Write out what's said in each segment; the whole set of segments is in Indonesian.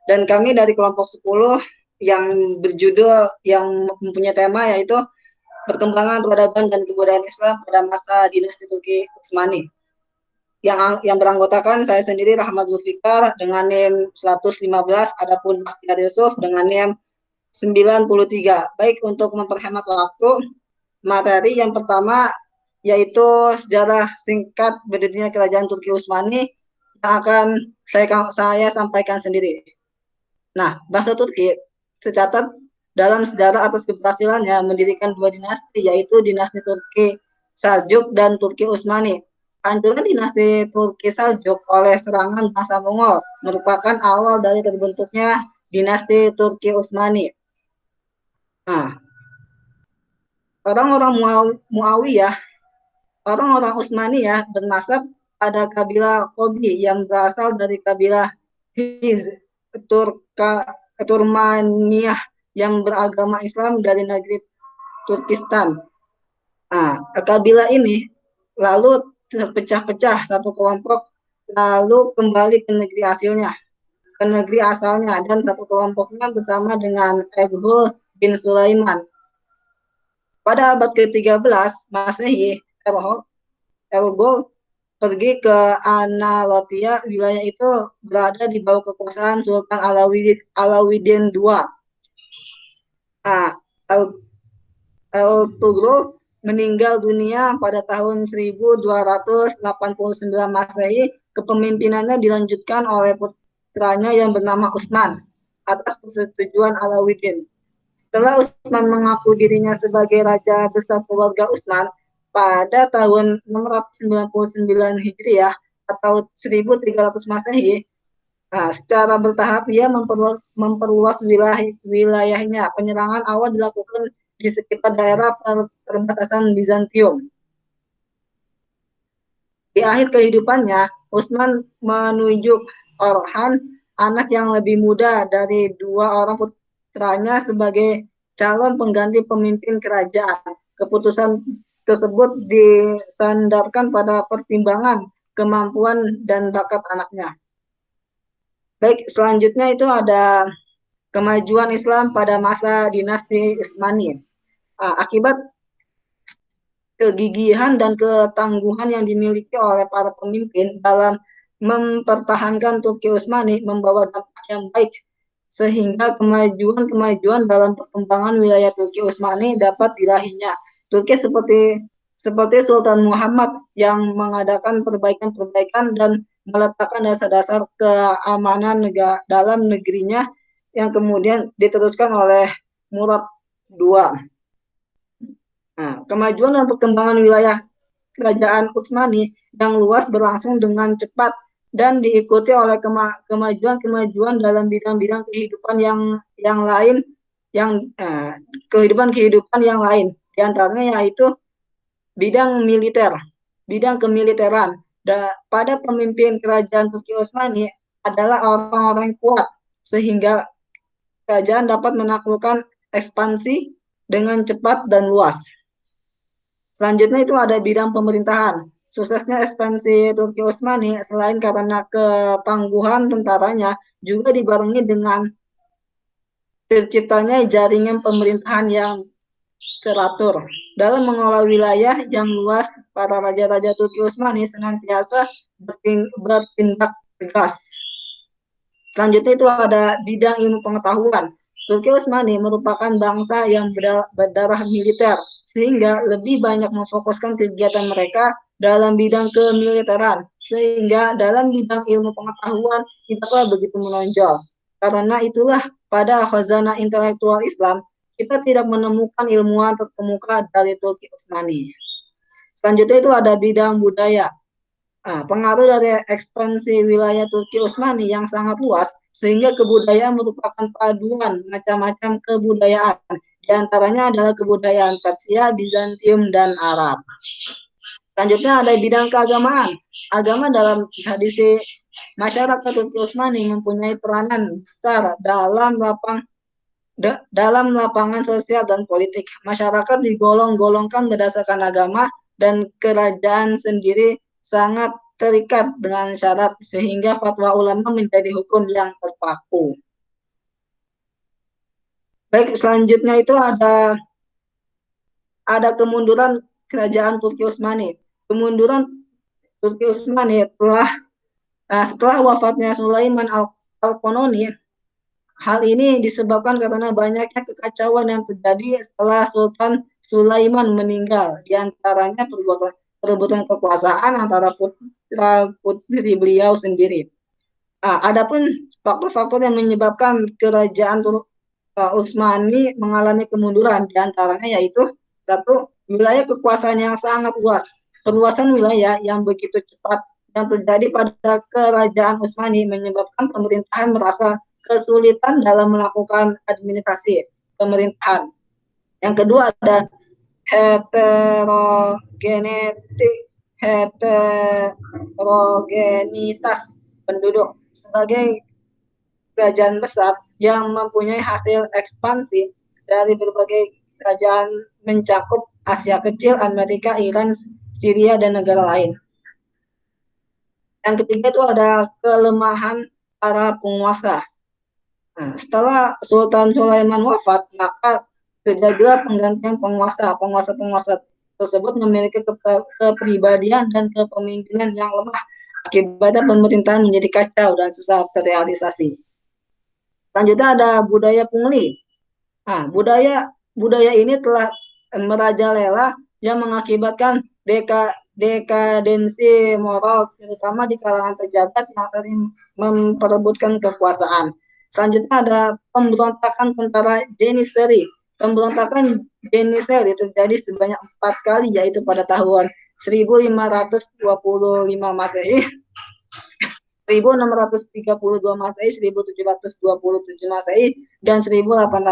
dan kami dari kelompok 10 yang mempunyai tema yaitu perkembangan peradaban dan kebudayaan Islam pada masa dinasti Turki Utsmani. Yang beranggotakan saya sendiri Rahmat Zulfikar dengan NIM 115, adapun Baktiar Yusuf dengan NIM 93. Baik, untuk memperhemat waktu, materi yang pertama yaitu sejarah singkat berdirinya Kerajaan Turki Utsmani yang akan saya sampaikan sendiri. Nah, bangsa Turki tercatat dalam sejarah atas keberhasilannya mendirikan dua dinasti, yaitu dinasti Turki Saljuk dan Turki Utsmani. Kehancuran dinasti Turki Saljuk oleh serangan bangsa Mongol merupakan awal dari terbentuknya dinasti Turki Utsmani. Nah, orang-orang Muawiyah, orang-orang Utsmaniyah bernasab pada kabilah Kobi yang berasal dari kabilah Hiz Turmaniyah yang beragama Islam dari negeri Turkistan. Nah, kabilah ini lalu terpecah-pecah satu kelompok, lalu kembali ke negeri asalnya, dan satu kelompoknya bersama dengan Eghul bin Sulaiman. Pada abad ke-13 Masehi, Eghul pergi ke Anatolia. Wilayah itu berada di bawah kekuasaan Sultan Alauddin II. Nah, El-Tugrul meninggal dunia pada tahun 1289 Masehi. Kepemimpinannya dilanjutkan oleh putranya yang bernama Utsman atas persetujuan Alauddin. Setelah Utsman mengaku dirinya sebagai raja besar keluarga Utsman pada tahun 699 Hijriah atau 1300 Masehi, nah, secara bertahap ia memperluas wilayahnya. Penyerangan awal dilakukan di sekitar daerah perbatasan Bizantium. Di akhir kehidupannya, Utsman menunjuk Orhan, anak yang lebih muda dari dua orang putranya, sebagai calon pengganti pemimpin kerajaan. Keputusan tersebut disandarkan pada pertimbangan kemampuan dan bakat anaknya. Baik, selanjutnya itu ada kemajuan Islam pada masa dinasti Utsmani. Akibat kegigihan dan ketangguhan yang dimiliki oleh para pemimpin dalam mempertahankan Turki Utsmani membawa dampak yang baik, sehingga kemajuan dalam perkembangan wilayah Turki Utsmani dapat diraihnya. Turki seperti Sultan Muhammad yang mengadakan perbaikan-perbaikan dan meletakkan dasar-dasar keamanan dalam negerinya yang kemudian diteruskan oleh Murad II. Nah, kemajuan dan perkembangan wilayah kerajaan Utsmani yang luas berlangsung dengan cepat dan diikuti oleh kemajuan-kemajuan dalam bidang-bidang kehidupan yang lain, kehidupan yang lain. Di antaranya yaitu bidang kemiliteran. Pada pemimpin kerajaan Turki Utsmani adalah orang-orang kuat, sehingga kerajaan dapat menaklukkan ekspansi dengan cepat dan luas. Selanjutnya itu ada bidang pemerintahan. Suksesnya ekspansi Turki Utsmani selain karena ketangguhan tentaranya, juga dibarengi dengan terciptanya jaringan pemerintahan yang teratur. Dalam mengelola wilayah yang luas, para raja-raja Turki Utsmani senantiasa bertindak tegas. Selanjutnya itu ada bidang ilmu pengetahuan. Turki Utsmani merupakan bangsa yang berdarah militer, sehingga lebih banyak memfokuskan kegiatan mereka dalam bidang kemiliteran, sehingga dalam bidang ilmu pengetahuan tidaklah begitu menonjol. Karena itulah pada khazanah intelektual Islam kita tidak menemukan ilmuwan terkemuka dari Turki Utsmani. Selanjutnya itu ada bidang budaya. Pengaruh dari ekspansi wilayah Turki Utsmani yang sangat luas, sehingga kebudayaan merupakan paduan macam-macam kebudayaan. Di antaranya adalah kebudayaan Persia, Bizantium, dan Arab. Selanjutnya ada bidang keagamaan. Agama dalam tradisi masyarakat Turki Utsmani mempunyai peranan besar dalam lapangan sosial dan politik. Masyarakat digolong-golongkan berdasarkan agama, dan kerajaan sendiri sangat terikat dengan syarat sehingga fatwa ulama menjadi hukum yang terpaku. Baik, selanjutnya itu ada kemunduran kerajaan Turki Utsmani. Kemunduran Turki Utsmani setelah wafatnya Sulaiman Al-Qanuni. Hal ini disebabkan karena banyaknya kekacauan yang terjadi setelah Sultan Sulaiman meninggal, di antaranya perebutan kekuasaan antara putra putri beliau sendiri. Adapun faktor-faktor yang menyebabkan kerajaan Utsmani mengalami kemunduran, di antaranya yaitu satu, wilayah kekuasaan yang sangat luas. Perluasan wilayah yang begitu cepat yang terjadi pada kerajaan Utsmani menyebabkan pemerintahan merasa kesulitan dalam melakukan administrasi pemerintahan. Yang kedua ada heterogenitas penduduk. Sebagai kerajaan besar yang mempunyai hasil ekspansi dari berbagai kerajaan mencakup Asia Kecil, Amerika, Iran, Syria, dan negara lain. Yang ketiga itu ada kelemahan para penguasa. Nah, setelah Sultan Sulaiman wafat, maka terjadilah penggantian penguasa. Penguasa-penguasa tersebut memiliki kepribadian dan kepemimpinan yang lemah. Akibatnya pemerintahan menjadi kacau dan susah terrealisasi. Selanjutnya ada budaya pungli. Nah, budaya ini telah merajalela yang mengakibatkan dekadensi moral, terutama di kalangan pejabat yang sering memperebutkan kekuasaan. Selanjutnya ada pemberontakan tentara Janissary. Pemberontakan Janissary terjadi sebanyak 4 kali, yaitu pada tahun 1525 Masehi, 1632 Masehi, 1727 Masehi, dan 1826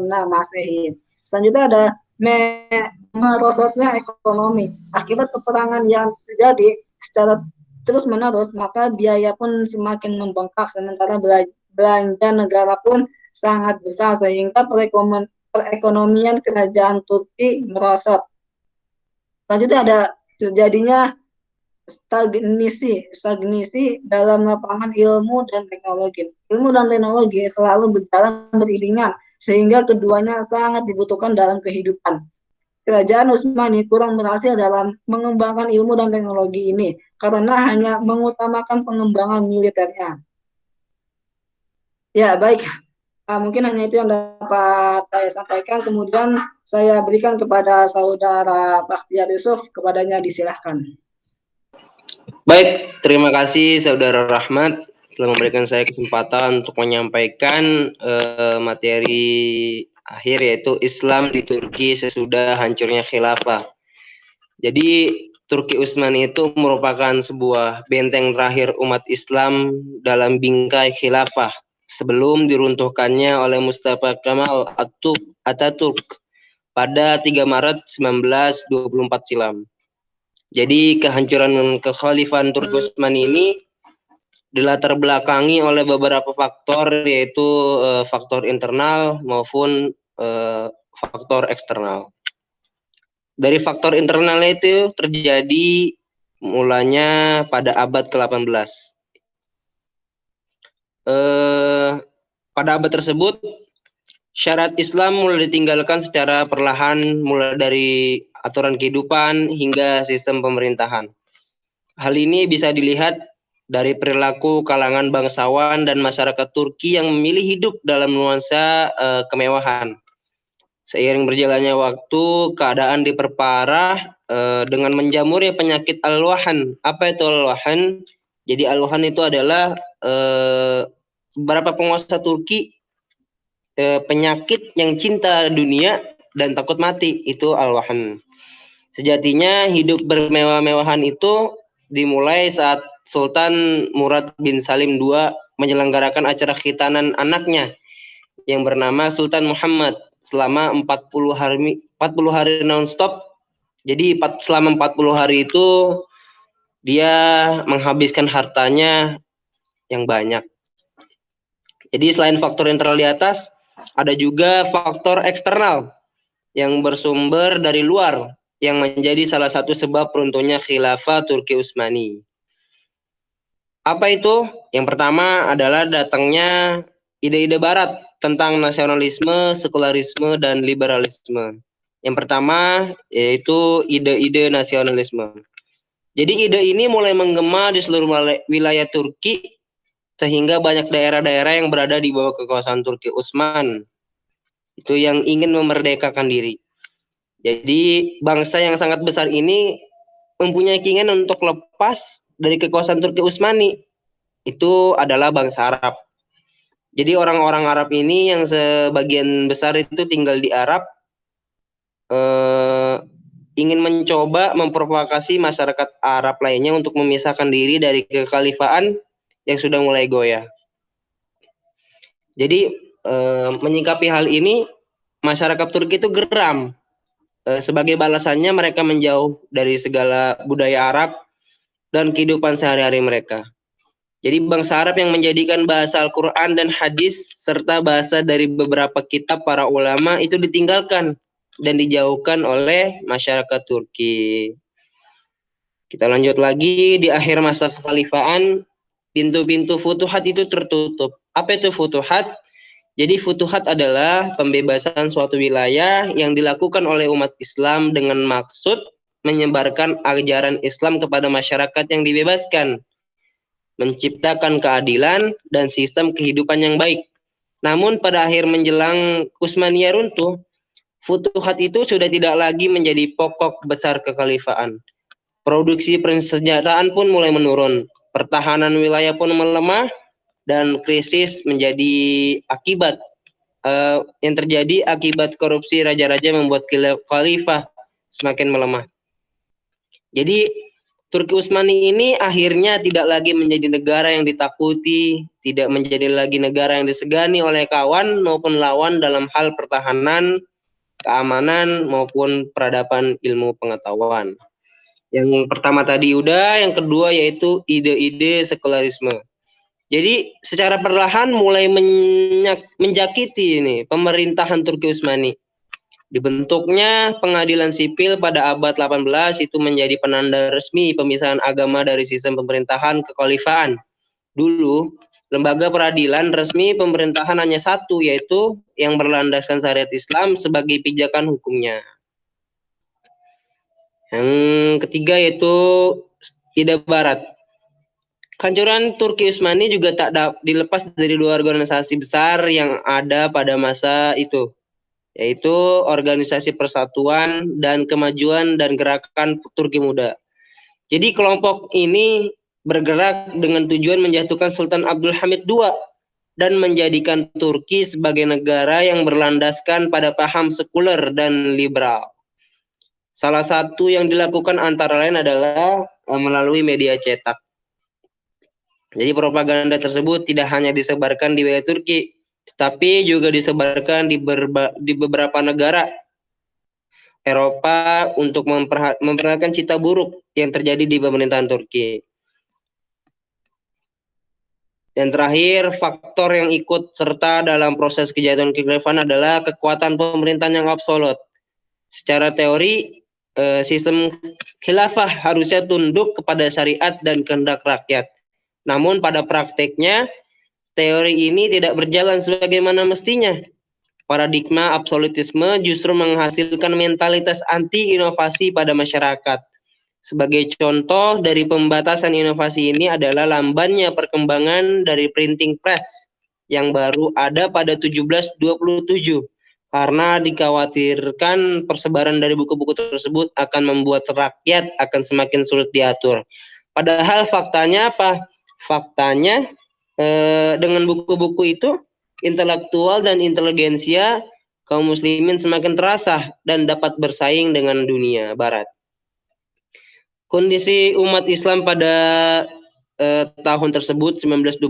Masehi. Selanjutnya ada merosotnya ekonomi. Akibat peperangan yang terjadi secara terus-menerus, maka biaya pun semakin membengkak, sementara belanja negara pun sangat besar, sehingga perekonomian kerajaan Turki merosot. Selanjutnya ada terjadinya stagnasi dalam lapangan ilmu dan teknologi. Ilmu dan teknologi selalu berjalan beriringan, sehingga keduanya sangat dibutuhkan dalam kehidupan. Kerajaan Utsmani kurang berhasil dalam mengembangkan ilmu dan teknologi ini, karena hanya mengutamakan pengembangan militernya. Ya, baik. Mungkin hanya itu yang dapat saya sampaikan. Kemudian saya berikan kepada saudara Bakhtiar Yusuf, kepadanya disilahkan. Baik, terima kasih saudara Rahmat telah memberikan saya kesempatan untuk menyampaikan materi akhir, yaitu Islam di Turki sesudah hancurnya khilafah. Jadi Turki Utsmani itu merupakan sebuah benteng terakhir umat Islam dalam bingkai khilafah sebelum diruntuhkannya oleh Mustafa Kemal Atatürk pada 3 Maret 1924 silam. Jadi kehancuran kekhalifahan Turki Utsmani ini dilatar belakangi oleh beberapa faktor, yaitu faktor internal maupun faktor eksternal. Dari faktor internalnya itu terjadi mulanya pada abad ke-18. Pada abad tersebut, syarat Islam mulai ditinggalkan secara perlahan, mulai dari aturan kehidupan hingga sistem pemerintahan. Hal ini bisa dilihat dari perilaku kalangan bangsawan dan masyarakat Turki yang memilih hidup dalam nuansa kemewahan. Seiring berjalannya waktu, keadaan diperparah dengan menjamurnya penyakit al-wahan. Apa itu al-wahan? Jadi al-wahan itu adalah beberapa penguasa Turki penyakit yang cinta dunia dan takut mati, itu al-wahan. Sejatinya hidup bermewah-mewahan itu dimulai saat Sultan Murad bin Salim II menyelenggarakan acara khitanan anaknya yang bernama Sultan Muhammad selama 40 hari non-stop. Jadi selama 40 hari itu dia menghabiskan hartanya yang banyak. Jadi selain faktor internal di atas, ada juga faktor eksternal yang bersumber dari luar, yang menjadi salah satu sebab runtuhnya khilafah Turki Utsmani. Apa itu? Yang pertama adalah datangnya ide-ide barat tentang nasionalisme, sekularisme, dan liberalisme. Yang pertama yaitu ide-ide nasionalisme. Jadi ide ini mulai menggema di seluruh wilayah Turki sehingga banyak daerah-daerah yang berada di bawah kekuasaan Turki Utsman itu yang ingin memerdekakan diri. Jadi bangsa yang sangat besar ini mempunyai keinginan untuk lepas dari kekuasaan Turki Utsmani. Itu adalah bangsa Arab. Jadi orang-orang Arab ini yang sebagian besar itu tinggal di Arab ingin mencoba memprovokasi masyarakat Arab lainnya untuk memisahkan diri dari kekhalifahan yang sudah mulai goyah. Jadi menyikapi hal ini masyarakat Turki itu geram. Sebagai balasannya mereka menjauh dari segala budaya Arab dan kehidupan sehari-hari mereka. Jadi bangsa Arab yang menjadikan bahasa Al-Quran dan hadis serta bahasa dari beberapa kitab para ulama itu ditinggalkan dan dijauhkan oleh masyarakat Turki. Kita lanjut lagi, di akhir masa kekhalifahan pintu-pintu futuhat itu tertutup. Apa itu futuhat? Jadi futuhat adalah pembebasan suatu wilayah yang dilakukan oleh umat Islam dengan maksud menyebarkan ajaran Islam kepada masyarakat yang dibebaskan, menciptakan keadilan dan sistem kehidupan yang baik. Namun pada akhir menjelang Utsmaniyah runtuh, futuhat itu sudah tidak lagi menjadi pokok besar kekhalifahan. Produksi persenjataan pun mulai menurun, pertahanan wilayah pun melemah, dan krisis menjadi akibat yang terjadi akibat korupsi raja-raja membuat khalifah semakin melemah. Jadi Turki Utsmani ini akhirnya tidak lagi menjadi negara yang ditakuti, tidak menjadi lagi negara yang disegani oleh kawan maupun lawan dalam hal pertahanan, keamanan maupun peradaban ilmu pengetahuan. Yang pertama tadi udah, yang kedua yaitu ide-ide sekularisme. Jadi secara perlahan mulai menjakiti ini pemerintahan Turki Utsmani. Dibentuknya pengadilan sipil pada abad 18 itu menjadi penanda resmi pemisahan agama dari sistem pemerintahan kekhalifahan. Dulu lembaga peradilan resmi pemerintahan hanya satu, yaitu yang berlandaskan syariat Islam sebagai pijakan hukumnya. Yang ketiga yaitu ide barat. Kehancuran Turki Utsmani juga tak dilepas dari dua organisasi besar yang ada pada masa itu, yaitu Organisasi Persatuan dan Kemajuan dan Gerakan Turki Muda. Jadi kelompok ini bergerak dengan tujuan menjatuhkan Sultan Abdul Hamid II dan menjadikan Turki sebagai negara yang berlandaskan pada paham sekuler dan liberal. Salah satu yang dilakukan antara lain adalah melalui media cetak. Jadi propaganda tersebut tidak hanya disebarkan di wilayah Turki, tetapi juga disebarkan di beberapa negara Eropa untuk memperlihatkan cita buruk yang terjadi di pemerintahan Turki. Dan terakhir, faktor yang ikut serta dalam proses kejatuhan kekhilafan adalah kekuatan pemerintahan yang absolut. Secara teori, sistem khilafah harusnya tunduk kepada syariat dan kehendak rakyat. Namun pada prakteknya, teori ini tidak berjalan sebagaimana mestinya. Paradigma absolutisme justru menghasilkan mentalitas anti-inovasi pada masyarakat. Sebagai contoh dari pembatasan inovasi ini adalah lambannya perkembangan dari printing press yang baru ada pada 1727 karena dikhawatirkan persebaran dari buku-buku tersebut akan membuat rakyat akan semakin sulit diatur. Padahal faktanya apa? Faktanya dengan buku-buku itu intelektual dan inteligensia kaum muslimin semakin terasah dan dapat bersaing dengan dunia barat. Kondisi umat Islam pada tahun tersebut 1924,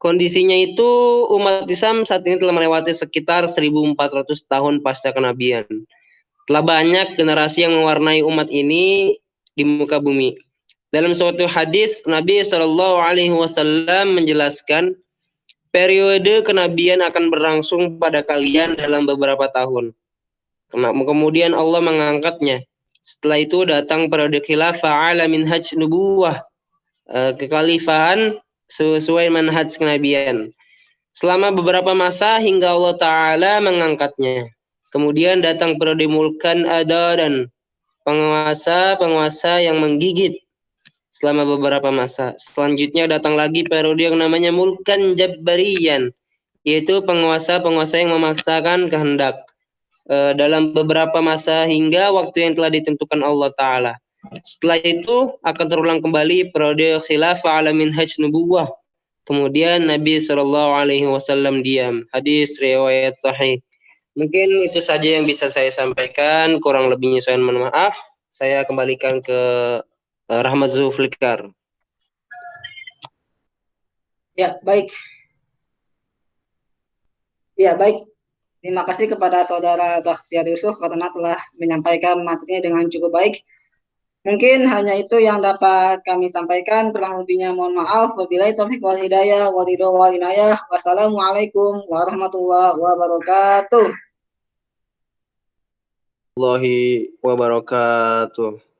kondisinya itu umat Islam saat ini telah melewati sekitar 1400 tahun pasca kenabian. Telah banyak generasi yang mewarnai umat ini di muka bumi. Dalam suatu hadis, Nabi SAW menjelaskan periode kenabian akan berlangsung pada kalian dalam beberapa tahun. Kemudian Allah mengangkatnya. Setelah itu datang periode khilafah ala minhaj nubuwah, kekhalifahan sesuai manhaj kenabian. Selama beberapa masa hingga Allah Ta'ala mengangkatnya. Kemudian datang periode mulkan ada dan penguasa yang menggigit selama beberapa masa. Selanjutnya datang lagi periode yang namanya mulkan jabbariyan, yaitu penguasa-penguasa yang memaksakan kehendak dalam beberapa masa hingga waktu yang telah ditentukan Allah Ta'ala. Setelah itu akan terulang kembali periode khilafah ala minhaj nubuwah. Kemudian Nabi SAW diam. Hadis riwayat sahih. Mungkin itu saja yang bisa saya sampaikan. Kurang lebihnya saya mohon maaf. Saya kembalikan ke Rahmat Zulfikar. Ya, baik. Ya, baik. Terima kasih kepada Saudara Bakhtiar Yusuf karena telah menyampaikan materinya dengan cukup baik. Mungkin hanya itu yang dapat kami sampaikan. Kurang lebihnya mohon maaf. Wabillahi taufiq wal hidayah wa ridho wal inayah. Wassalamualaikum warahmatullahi wabarakatuh. Warahmatullahi wabarakatuh.